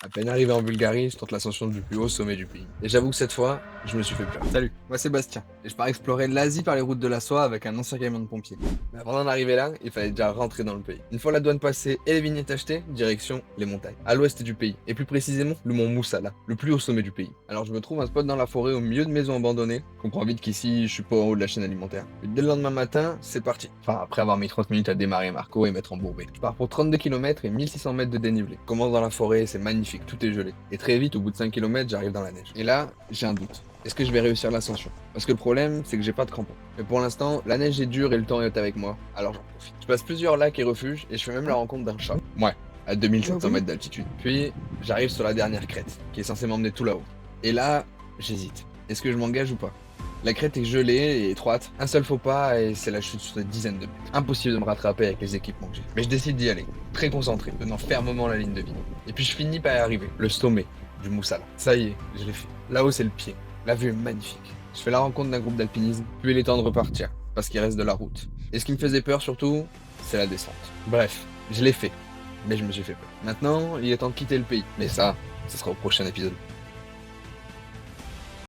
À peine arrivé en Bulgarie, je tente l'ascension du plus haut sommet du pays. Et j'avoue que cette fois, je me suis fait peur. Salut, moi c'est Bastien, et je pars explorer l'Asie par les routes de la soie avec un ancien camion de pompiers. Mais avant d'en arriver là, il fallait déjà rentrer dans le pays. Une fois la douane passée et les vignettes achetées, direction les montagnes. À l'ouest du pays, et plus précisément le mont Moussala, le plus haut sommet du pays. Alors je me trouve un spot dans la forêt au milieu de maisons abandonnées. Je comprends vite qu'ici, je suis pas en haut de la chaîne alimentaire. Et dès le lendemain matin, c'est parti. Enfin, après avoir mis 30 minutes à démarrer Marco et m'être embourbé. Je pars pour 32 km et 1600 mètres de dénivelé. Je commence dans la forêt, c'est magnifique, tout est gelé. Et très vite, au bout de 5 km, j'arrive dans la neige. Et là, j'ai un doute. Est-ce que je vais réussir l'ascension? Parce que le problème, c'est que j'ai pas de crampons. Mais pour l'instant, la neige est dure et le temps est avec moi, alors j'en profite. Je passe plusieurs lacs et refuges et je fais même la rencontre d'un chat. Ouais, à 2700 mètres d'altitude. Puis, j'arrive sur la dernière crête, qui est censée m'emmener tout là-haut. Et là, j'hésite. Est-ce que je m'engage ou pas? La crête est gelée et étroite, un seul faux pas et c'est la chute sur des dizaines de mètres. Impossible de me rattraper avec les équipements que j'ai. Mais je décide d'y aller, très concentré, tenant fermement la ligne de vie. Et puis je finis par y arriver, le sommet du Moussala. Ça y est, je l'ai fait. Là-haut c'est le pied. La vue est magnifique. Je fais la rencontre d'un groupe d'alpinisme, puis il est temps de repartir, parce qu'il reste de la route. Et ce qui me faisait peur surtout, c'est la descente. Bref, je l'ai fait, mais je me suis fait peur. Maintenant, il est temps de quitter le pays. Mais ça sera au prochain épisode.